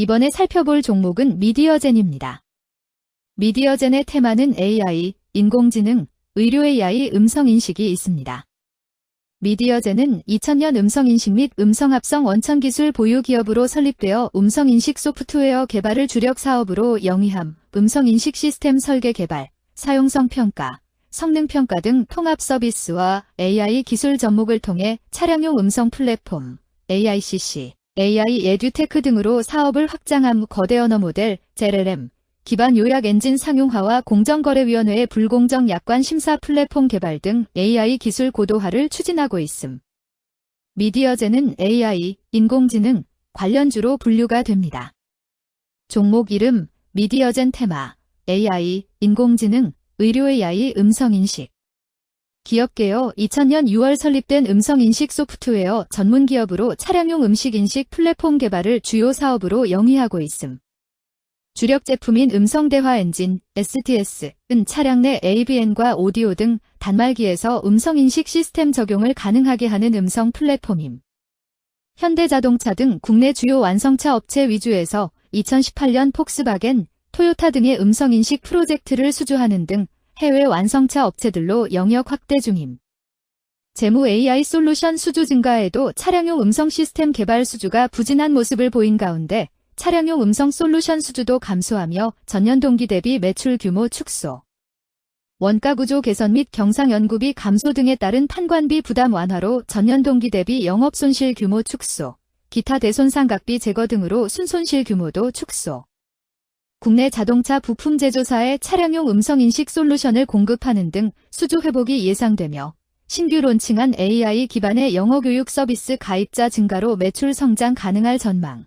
이번에 살펴볼 종목은 미디어젠입니다. 미디어젠의 테마는 AI, 인공지능, 의료 AI 음성인식이 있습니다. 미디어젠은 2000년 음성인식 및 음성합성 원천기술 보유 기업으로 설립되어 음성인식 소프트웨어 개발을 주력 사업으로 영위함, 음성인식 시스템 설계 개발, 사용성 평가, 성능 평가 등 통합 서비스와 AI 기술 접목을 통해 차량용 음성 플랫폼, AICC, AI 에듀테크 등으로 사업을 확장함. 거대 언어 모델, LLM, 기반 요약 엔진 상용화와 공정거래위원회의 불공정 약관 심사 플랫폼 개발 등 AI 기술 고도화를 추진하고 있음. 미디어젠은 AI, 인공지능, 관련주로 분류가 됩니다. 종목 이름, 미디어젠 테마, AI, 인공지능, 의료 AI 음성인식. 기업개요 2000년 6월 설립된 음성인식 소프트웨어 전문기업으로 차량용 음식인식 플랫폼 개발을 주요 사업으로 영위하고 있음. 주력 제품인 음성대화 엔진, STS은 차량 내 ABN과 오디오 등 단말기에서 음성인식 시스템 적용을 가능하게 하는 음성 플랫폼임. 현대자동차 등 국내 주요 완성차 업체 위주에서 2018년 폭스바겐, 토요타 등의 음성인식 프로젝트를 수주하는 등 해외 완성차 업체들로 영역 확대 중임. 재무 AI 솔루션 수주 증가에도 차량용 음성 시스템 개발 수주가 부진한 모습을 보인 가운데 차량용 음성 솔루션 수주도 감소하며 전년 동기 대비 매출 규모 축소, 원가 구조 개선 및 경상 연구비 감소 등에 따른 판관비 부담 완화로 전년 동기 대비 영업 손실 규모 축소, 기타 대손상각비 제거 등으로 순손실 규모도 축소. 국내 자동차 부품 제조사에 차량용 음성인식 솔루션을 공급하는 등 수주 회복이 예상되며 신규 론칭한 AI 기반의 영어교육 서비스 가입자 증가로 매출 성장 가능할 전망.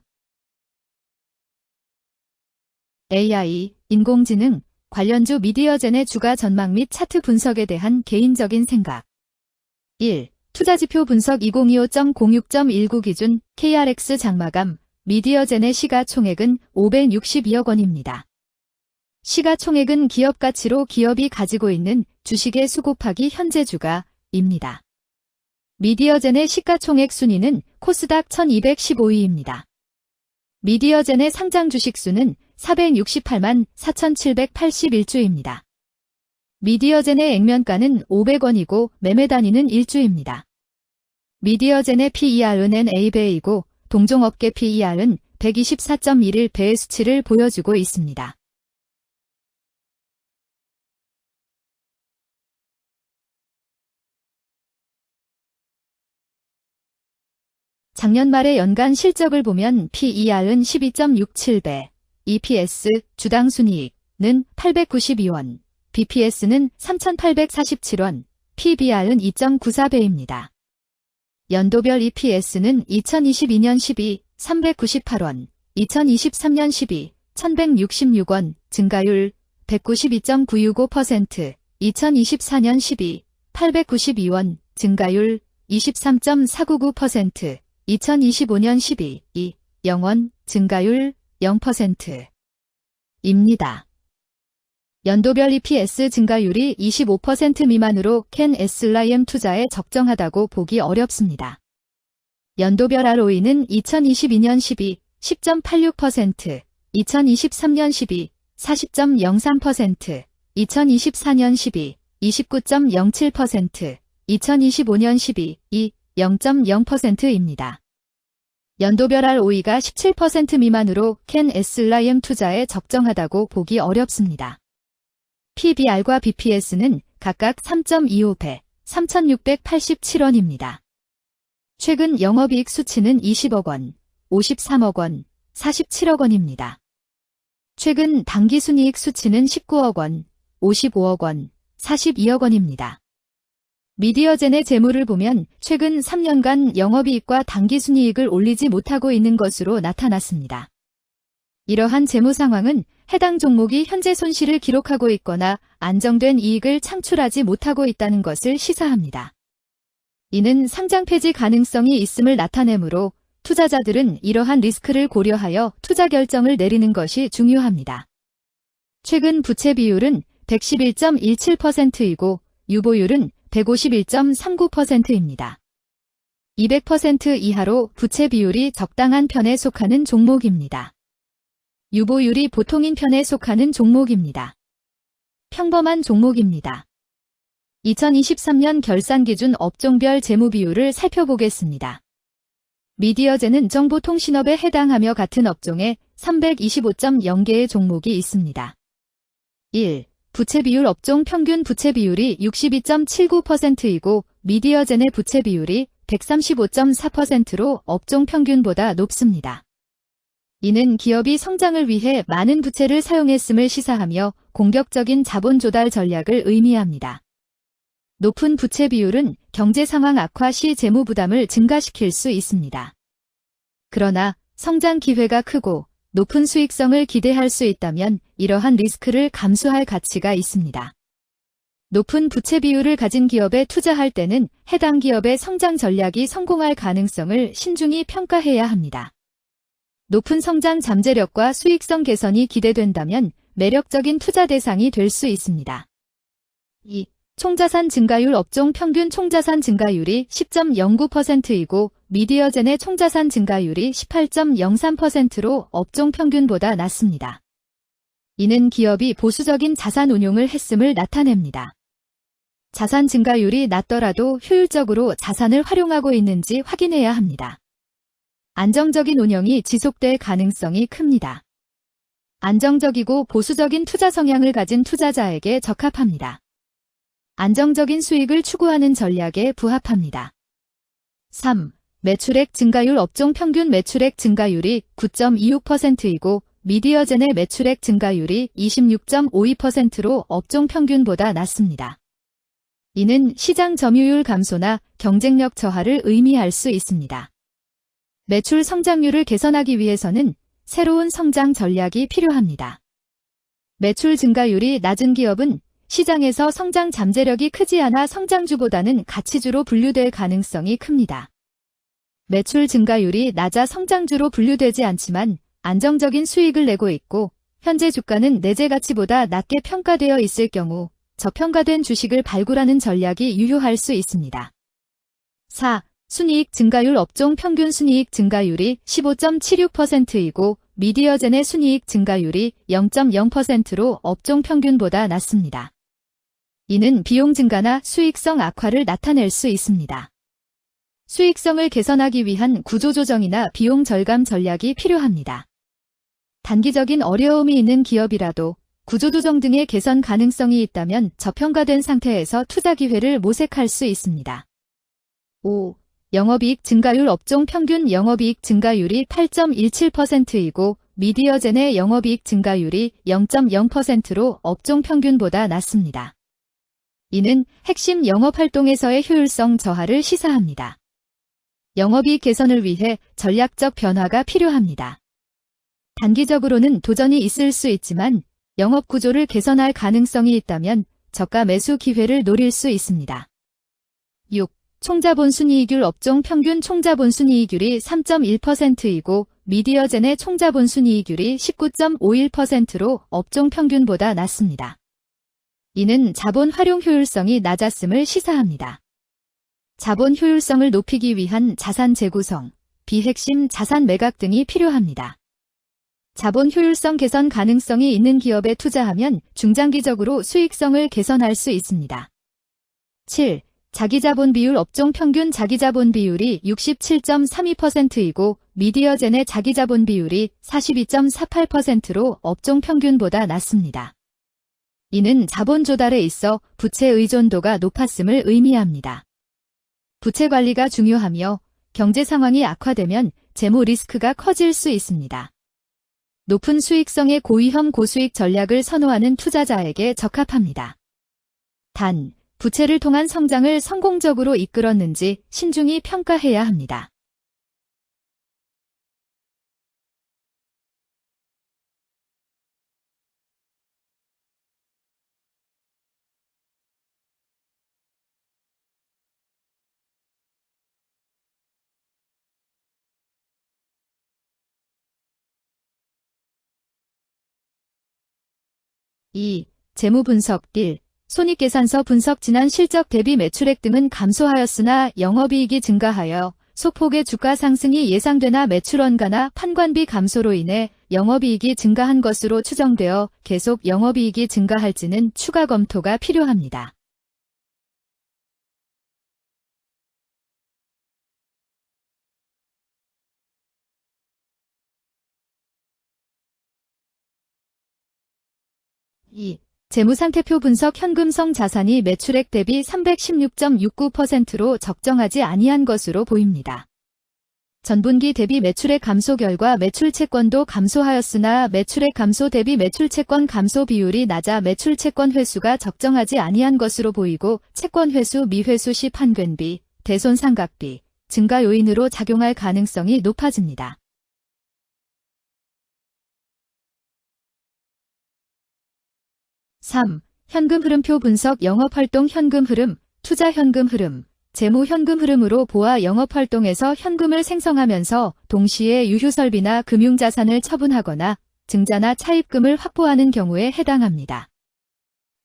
AI, 인공지능, 관련주 미디어젠의 주가 전망 및 차트 분석에 대한 개인적인 생각. 1. 투자지표 분석 2025.06.19 기준 KRX 장마감 미디어젠의 시가총액은 562억 원입니다. 시가총액은 기업가치로 기업이 가지고 있는 주식의 수 곱하기 현재 주가입니다. 미디어젠의 시가총액 순위는 코스닥 1215위입니다. 미디어젠의 상장 주식수는 468만 4,781주입니다. 미디어젠의 액면가는 500원이고 매매 단위는 1주입니다. 미디어젠의 PER은 NA배이고 동종업계 PER은 124.11배의 수치를 보여주고 있습니다. 작년 말의 연간 실적을 보면 PER은 12.67배, EPS, 주당 순이익은 892원, BPS는 3,847원, PBR은 2.94배입니다. 연도별 EPS는 2022년 12, 398원, 2023년 12, 1,166원, 증가율 192.965%, 2024년 12, 892원, 증가율 23.499%, 2025년 12, 2, 0원, 증가율 0%입니다. 연도별 EPS 증가율이 25% 미만으로 캔 SLIM 투자에 적정하다고 보기 어렵습니다. 연도별 ROE는 2022년 12, 10.86%, 2023년 12, 40.03%, 2024년 12, 29.07%, 2025년 12, 2, 0.0%입니다. 연도별 ROE가 17% 미만으로 캔 SLIM 투자에 적정하다고 보기 어렵습니다. PBR과 BPS는 각각 3.25배, 3,687원입니다. 최근 영업이익 수치는 20억 원, 53억 원, 47억 원입니다. 최근 당기순이익 수치는 19억 원, 55억 원, 42억 원입니다. 미디어젠의 재무를 보면 최근 3년간 영업이익과 당기순이익을 올리지 못하고 있는 것으로 나타났습니다. 이러한 재무 상황은 해당 종목이 현재 손실을 기록하고 있거나 안정된 이익을 창출하지 못하고 있다는 것을 시사합니다. 이는 상장 폐지 가능성이 있음을 나타내므로 투자자들은 이러한 리스크를 고려하여 투자 결정을 내리는 것이 중요합니다. 최근 부채 비율은 111.17%이고 유보율은 151.39%입니다. 200% 이하로 부채 비율이 적당한 편에 속하는 종목입니다. 유보율이 보통인 편에 속하는 종목입니다. 평범한 종목입니다. 2023년 결산 기준 업종별 재무 비율을 살펴보겠습니다. 미디어젠은 정보통신업에 해당하며 같은 업종에 325.0개의 종목이 있습니다. 1. 부채 비율 업종 평균 부채 비율이 62.79%이고 미디어젠의 부채 비율이 135.4%로 업종 평균보다 높습니다. 이는 기업이 성장을 위해 많은 부채를 사용했음을 시사하며 공격적인 자본 조달 전략을 의미합니다. 높은 부채 비율은 경제 상황 악화 시 재무 부담을 증가시킬 수 있습니다. 그러나 성장 기회가 크고 높은 수익성을 기대할 수 있다면 이러한 리스크를 감수할 가치가 있습니다. 높은 부채 비율을 가진 기업에 투자할 때는 해당 기업의 성장 전략이 성공할 가능성을 신중히 평가해야 합니다. 높은 성장 잠재력과 수익성 개선이 기대된다면 매력적인 투자 대상이 될 수 있습니다. 2. 총자산 증가율 업종 평균 총자산 증가율이 10.09%이고 미디어젠의 총자산 증가율이 18.03%로 업종 평균보다 낮습니다. 이는 기업이 보수적인 자산 운용을 했음을 나타냅니다. 자산 증가율이 낮더라도 효율적으로 자산을 활용하고 있는지 확인해야 합니다. 안정적인 운영이 지속될 가능성이 큽니다. 안정적이고 보수적인 투자 성향을 가진 투자자에게 적합합니다. 안정적인 수익을 추구하는 전략에 부합합니다. 3. 매출액 증가율 업종 평균 매출액 증가율이 9.26%이고 미디어젠의 매출액 증가율이 26.52%로 업종 평균보다 낮습니다. 이는 시장 점유율 감소나 경쟁력 저하를 의미할 수 있습니다. 매출 성장률을 개선하기 위해서는 새로운 성장 전략이 필요합니다. 매출 증가율이 낮은 기업은 시장에서 성장 잠재력이 크지 않아 성장주보다는 가치주로 분류될 가능성이 큽니다. 매출 증가율이 낮아 성장주로 분류되지 않지만 안정적인 수익을 내고 있고 현재 주가는 내재 가치보다 낮게 평가되어 있을 경우 저평가된 주식을 발굴하는 전략이 유효할 수 있습니다. 4. 순이익 증가율 업종 평균 순이익 증가율이 15.76%이고 미디어젠의 순이익 증가율이 0.0%로 업종 평균보다 낮습니다. 이는 비용 증가나 수익성 악화를 나타낼 수 있습니다. 수익성을 개선하기 위한 구조조정이나 비용 절감 전략이 필요합니다. 단기적인 어려움이 있는 기업이라도 구조조정 등의 개선 가능성이 있다면 저평가된 상태에서 투자 기회를 모색할 수 있습니다. 5. 영업이익 증가율 업종 평균 영업이익 증가율이 8.17%이고 미디어젠의 영업이익 증가율이 0.0%로 업종 평균보다 낮습니다. 이는 핵심 영업활동에서의 효율성 저하를 시사합니다. 영업이익 개선을 위해 전략적 변화가 필요합니다. 단기적으로는 도전이 있을 수 있지만 영업 구조를 개선할 가능성이 있다면 저가 매수 기회를 노릴 수 있습니다. 6. 총자본 순이익률 업종 평균 총자본 순이익률이 3.1%이고 미디어젠의 총자본 순이익률이 19.51%로 업종 평균보다 낮습니다. 이는 자본 활용 효율성이 낮았음을 시사합니다. 자본 효율성을 높이기 위한 자산 재구성, 비핵심 자산 매각 등이 필요합니다. 자본 효율성 개선 가능성이 있는 기업에 투자하면 중장기적으로 수익성을 개선할 수 있습니다. 7. 자기자본 비율 업종 평균 자기자본 비율이 67.32%이고 미디어젠의 자기자본 비율이 42.48%로 업종 평균보다 낮습니다. 이는 자본 조달에 있어 부채 의존도가 높았음을 의미합니다. 부채 관리가 중요하며 경제 상황이 악화되면 재무 리스크가 커질 수 있습니다. 높은 수익성의 고위험 고수익 전략을 선호하는 투자자에게 적합합니다. 단, 부채를 통한 성장을 성공적으로 이끌었는지 신중히 평가해야 합니다. (2) 재무 분석 1. 손익계산서 분석 지난 실적 대비 매출액 등은 감소하였으나 영업이익이 증가하여 소폭의 주가 상승이 예상되나 매출 원가나 판관비 감소로 인해 영업이익이 증가한 것으로 추정되어 계속 영업이익이 증가할지는 추가 검토가 필요합니다. 재무상태표 분석. 현금성 자산이 매출액 대비 316.69%로 적정하지 아니한 것으로 보입니다. 전분기 대비 매출액 감소 결과 매출채권도 감소하였으나 매출액 감소 대비 매출채권 감소 비율이 낮아 매출채권 회수가 적정하지 아니한 것으로 보이고 채권 회수 미회수 시 판권비, 대손상각비 증가 요인으로 작용할 가능성이 높아집니다. 3. 현금 흐름표 분석. 영업활동 현금 흐름, 투자 현금 흐름, 재무 현금 흐름으로 보아 영업활동에서 현금을 생성하면서 동시에 유휴설비나 금융자산을 처분하거나 증자나 차입금을 확보하는 경우에 해당합니다.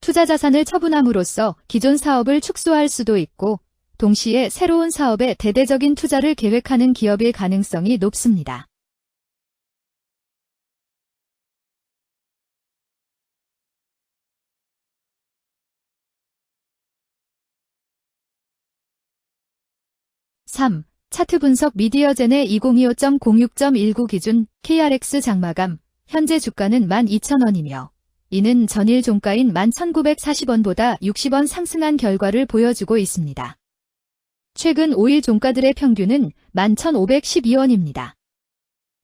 투자자산을 처분함으로써 기존 사업을 축소할 수도 있고 동시에 새로운 사업에 대대적인 투자를 계획하는 기업일 가능성이 높습니다. (3) 차트 분석. 미디어젠의 2025.06.19 기준 KRX 장마감 현재 주가는 12,000원이며 이는 전일 종가인 11,940원보다 60원 상승한 결과를 보여주고 있습니다. 최근 5일 종가들의 평균은 11,512원입니다.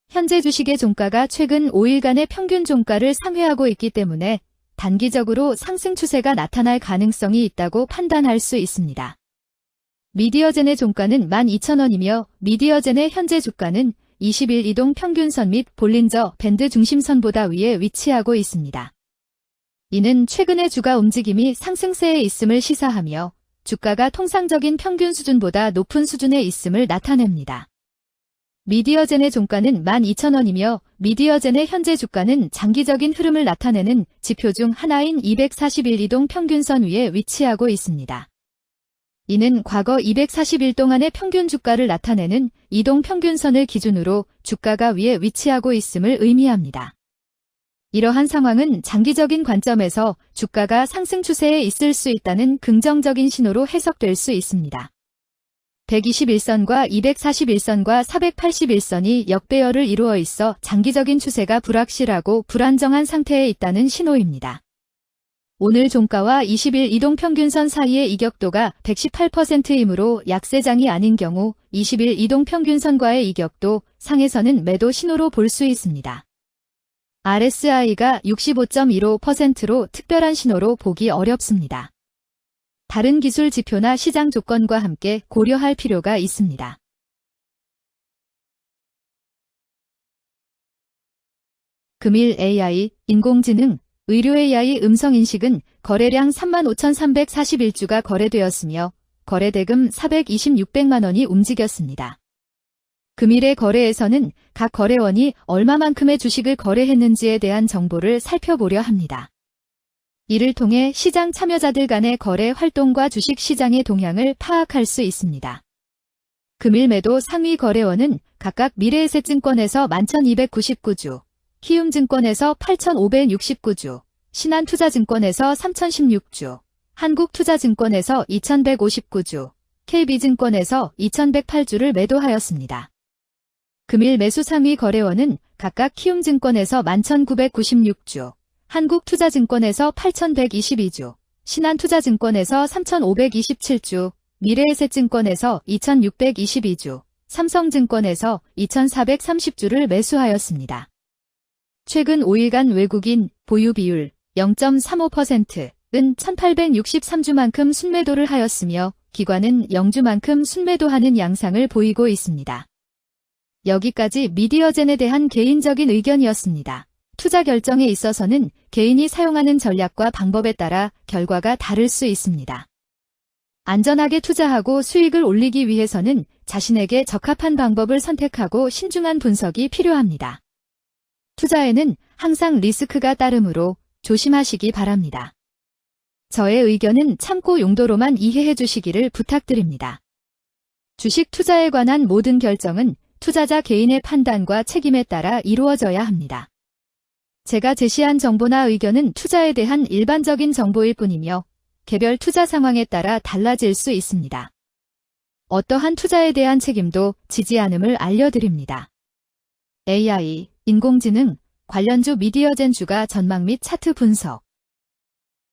현재 주식의 종가가 최근 5일간의 평균 종가를 상회하고 있기 때문에 단기적으로 상승 추세가 나타날 가능성이 있다고 판단할 수 있습니다. 미디어젠의 종가는 12,000원이며 미디어젠의 현재 주가는 20일 이동 평균선 및 볼린저 밴드 중심선보다 위에 위치하고 있습니다. 이는 최근의 주가 움직임이 상승세에 있음을 시사하며 주가가 통상적인 평균 수준보다 높은 수준에 있음을 나타냅니다. 미디어젠의 종가는 12,000원이며 미디어젠의 현재 주가는 장기적인 흐름을 나타내는 지표 중 하나인 241 이동 평균선 위에 위치하고 있습니다. 이는 과거 240일 동안의 평균 주가를 나타내는 이동 평균선을 기준으로 주가가 위에 위치하고 있음을 의미합니다. 이러한 상황은 장기적인 관점에서 주가가 상승 추세에 있을 수 있다는 긍정적인 신호로 해석될 수 있습니다. 121선과 241선과 481선이 역배열을 이루어 있어 장기적인 추세가 불확실하고 불안정한 상태에 있다는 신호입니다. 오늘 종가와 20일 이동평균선 사이의 이격도가 118%이므로 약세장이 아닌 경우 20일 이동평균선과의 이격도 상에서는 매도 신호로 볼 수 있습니다. RSI가 65.15%로 특별한 신호로 보기 어렵습니다. 다른 기술 지표나 시장 조건과 함께 고려할 필요가 있습니다. 금일 AI, 인공지능, 의료 AI 음성인식은 거래량 35,341주가 거래되었으며 거래대금 426백만 원이 움직였습니다. 금일의 거래에서는 각 거래원이 얼마만큼의 주식을 거래했는지에 대한 정보를 살펴보려 합니다. 이를 통해 시장 참여자들 간의 거래 활동과 주식 시장의 동향을 파악할 수 있습니다. 금일 매도 상위 거래원은 각각 미래에셋증권에서 11,299주, 키움증권에서 8,569주, 신한투자증권에서 3,016주, 한국투자증권에서 2,159주, KB증권에서 2,108주를 매도하였습니다. 금일 매수 상위 거래원은 각각 키움증권에서 11,996주, 한국투자증권에서 8,122주, 신한투자증권에서 3,527주, 미래에셋증권에서 2,622주, 삼성증권에서 2,430주를 매수하였습니다. 최근 5일간 외국인 보유 비율 0.35%은 1,863주만큼 순매도를 하였으며 기관은 0주만큼 순매도하는 양상을 보이고 있습니다. 여기까지 미디어젠에 대한 개인적인 의견이었습니다. 투자 결정에 있어서는 개인이 사용하는 전략과 방법에 따라 결과가 다를 수 있습니다. 안전하게 투자하고 수익을 올리기 위해서는 자신에게 적합한 방법을 선택하고 신중한 분석이 필요합니다. 투자에는 항상 리스크가 따르므로 조심하시기 바랍니다. 저의 의견은 참고 용도로만 이해해 주시기를 부탁드립니다. 주식 투자에 관한 모든 결정은 투자자 개인의 판단과 책임에 따라 이루어져야 합니다. 제가 제시한 정보나 의견은 투자에 대한 일반적인 정보일 뿐이며 개별 투자 상황에 따라 달라질 수 있습니다. 어떠한 투자에 대한 책임도 지지 않음을 알려드립니다. AI, 인공지능, 관련주 미디어젠 주가 전망 및 차트 분석